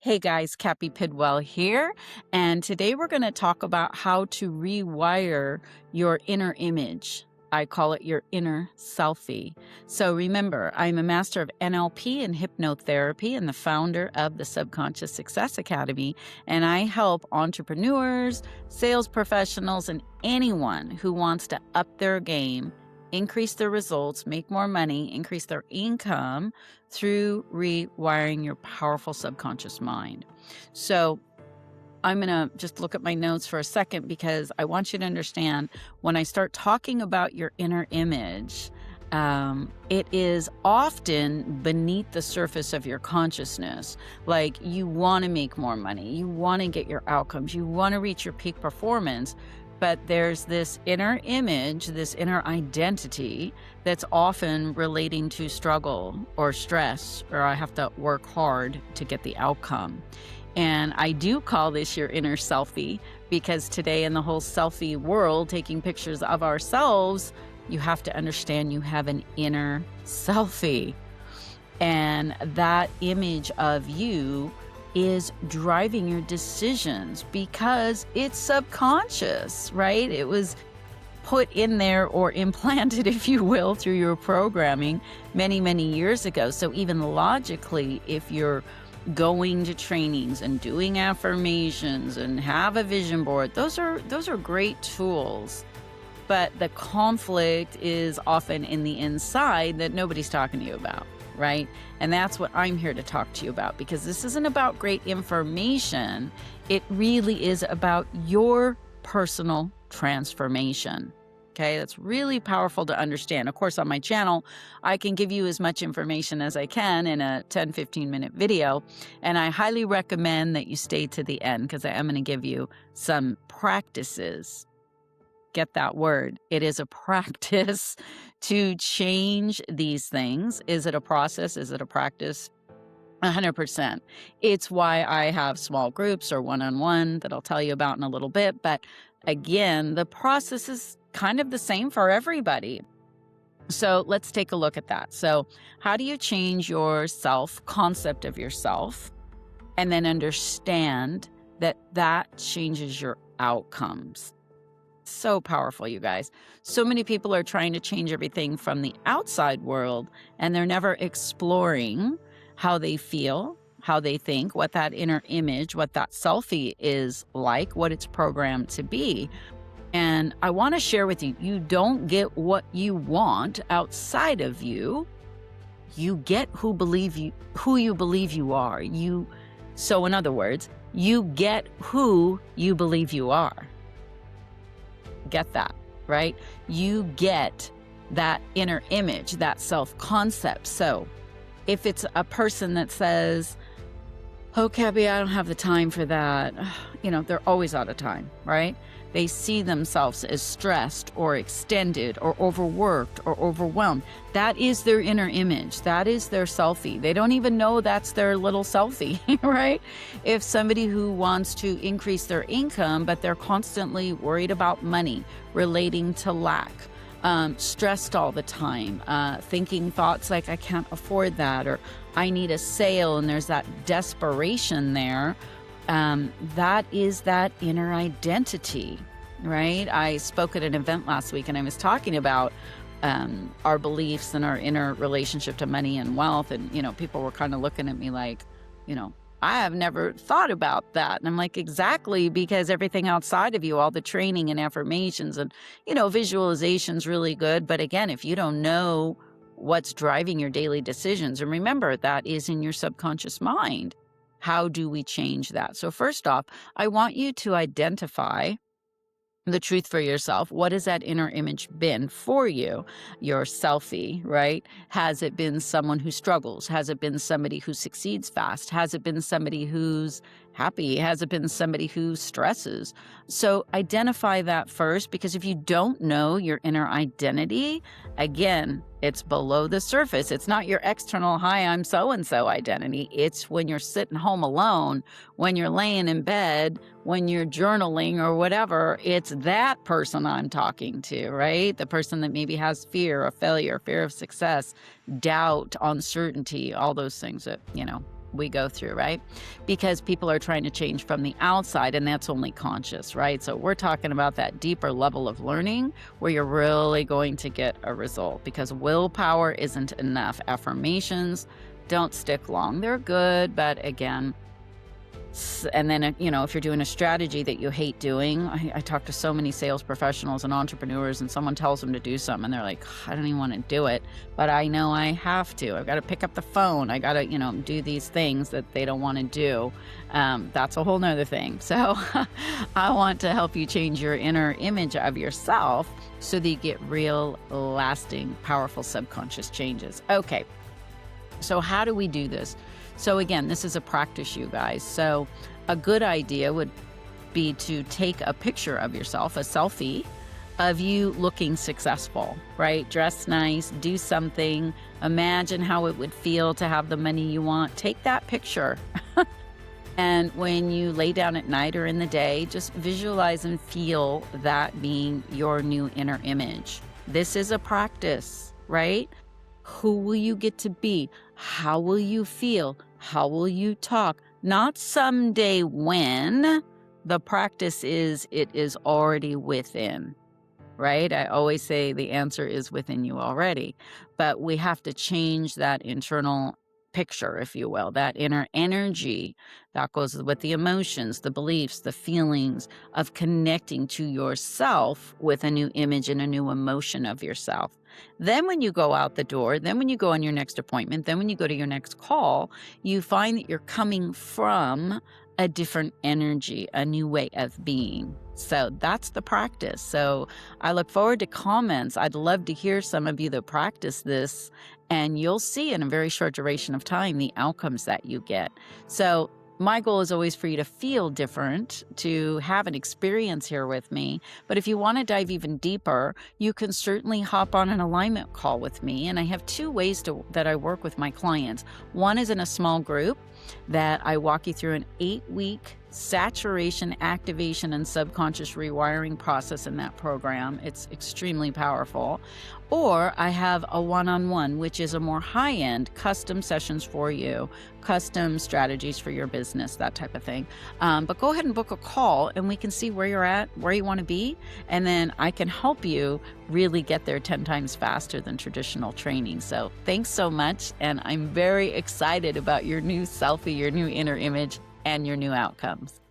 Hey guys, Cappi Pidwell here, and today we're going to talk about how to rewire your inner image. I call it your inner selfie. So remember, I'm a master of NLP and hypnotherapy and the founder of the Subconscious Success Academy, and I help entrepreneurs, sales professionals, and anyone who wants to up their game, increase their results, make more money, increase their income through rewiring your powerful subconscious mind. So I'm going to just look at my notes for a second because I want you to understand when I start talking about your inner image, it is often beneath the surface of your consciousness. Like you want to make more money, you want to get your outcomes, you want to reach your peak performance. But there's this inner image, this inner identity that's often relating to struggle or stress, or I have to work hard to get the outcome. And I do call this your inner selfie because today in the whole selfie world, taking pictures of ourselves, you have to understand you have an inner selfie. And that image of you is driving your decisions because it's subconscious, right? It was put in there or implanted, if you will, through your programming many, many years ago. So even logically, if you're going to trainings and doing affirmations and have a vision board, those are great tools. But the conflict is often in the inside that nobody's talking to you about. Right? And that's what I'm here to talk to you about, because this isn't about great information. It really is about your personal transformation. Okay, that's really powerful to understand. Of course, on my channel, I can give you as much information as I can in a 10-15 minute video. And I highly recommend that you stay to the end because I am going to give you some practices. Get that word. It is a practice to change these things. Is it a process? Is it a practice? 100%. It's why I have small groups or one-on-one that I'll tell you about in a little bit. But again, the process is kind of the same for everybody. So let's take a look at that. So how do you change your self-concept of yourself and then understand that that changes your outcomes? So powerful, you guys. So many people are trying to change everything from the outside world, and they're never exploring how they feel, how they think, what that inner image, what that selfie is like, what it's programmed to be. And I want to share with you, you don't get what you want outside of you. You get who you believe you are. So in other words, you get who you believe you are. Get that, right? You get that inner image, that self-concept. So if it's a person that says, oh, Cappi, I don't have the time for that, they're always out of time, right? They see themselves as stressed or extended or overworked or overwhelmed. That is their inner image. That is their selfie. They don't even know that's their little selfie, right? If somebody who wants to increase their income, but they're constantly worried about money, relating to lack, stressed all the time, thinking thoughts like, I can't afford that, or I need a sale, and there's that desperation there. That is that inner identity, right? I spoke at an event last week and I was talking about our beliefs and our inner relationship to money and wealth. And, people were kind of looking at me like, I have never thought about that. And I'm like, exactly, because everything outside of you, all the training and affirmations and, visualization's really good. But again, if you don't know what's driving your daily decisions, and remember, that is in your subconscious mind. How do we change that? So first off, I want you to identify the truth for yourself. What has that inner image been for you? Your selfie, right? Has it been someone who struggles? Has it been somebody who succeeds fast? Has it been somebody who's happy? Has it been somebody who stresses? So identify that first, because if you don't know your inner identity, again, it's below the surface. It's not your external, hi, I'm so-and-so identity. It's when you're sitting home alone, when you're laying in bed, when you're journaling or whatever, it's that person I'm talking to, right? The person that maybe has fear of failure, fear of success, doubt, uncertainty, all those things that, we go through, right? Because people are trying to change from the outside, and that's only conscious, right? So we're talking about that deeper level of learning where you're really going to get a result, because willpower isn't enough. Affirmations don't stick long. They're good, but again, and then, if you're doing a strategy that you hate doing, I talk to so many sales professionals and entrepreneurs, and someone tells them to do something, and they're like, I don't even want to do it, but I know I have to. I've got to pick up the phone. I got to, do these things that they don't want to do. That's a whole nother thing. So I want to help you change your inner image of yourself so that you get real, lasting, powerful subconscious changes. Okay. So how do we do this? So again, this is a practice, you guys. So a good idea would be to take a picture of yourself, a selfie of you looking successful, right? Dress nice, do something, imagine how it would feel to have the money you want. Take that picture. And when you lay down at night or in the day, just visualize and feel that being your new inner image. This is a practice, right? Who will you get to be? How will you feel? How will you talk? Not someday when. The practice is, it is already within, right? I always say the answer is within you already, but we have to change that internal picture, if you will, that inner energy that goes with the emotions, the beliefs, the feelings of connecting to yourself with a new image and a new emotion of yourself. Then when you go out the door, then when you go on your next appointment, then when you go to your next call, you find that you're coming from a different energy, a new way of being. So that's the practice. So I look forward to comments. I'd love to hear some of you that practice this, and you'll see in a very short duration of time the outcomes that you get. So my goal is always for you to feel different, to have an experience here with me. But if you want to dive even deeper, you can certainly hop on an alignment call with me. And I have two ways that I work with my clients. One is in a small group that I walk you through an 8-week saturation, activation, and subconscious rewiring process in that program. It's extremely powerful. Or I have a one-on-one, which is a more high-end custom sessions for you, custom strategies for your business, that type of thing. But go ahead and book a call and we can see where you're at, where you want to be. And then I can help you really get there 10 times faster than traditional training. So thanks so much. And I'm very excited about your new selfie, your new inner image, and your new outcomes.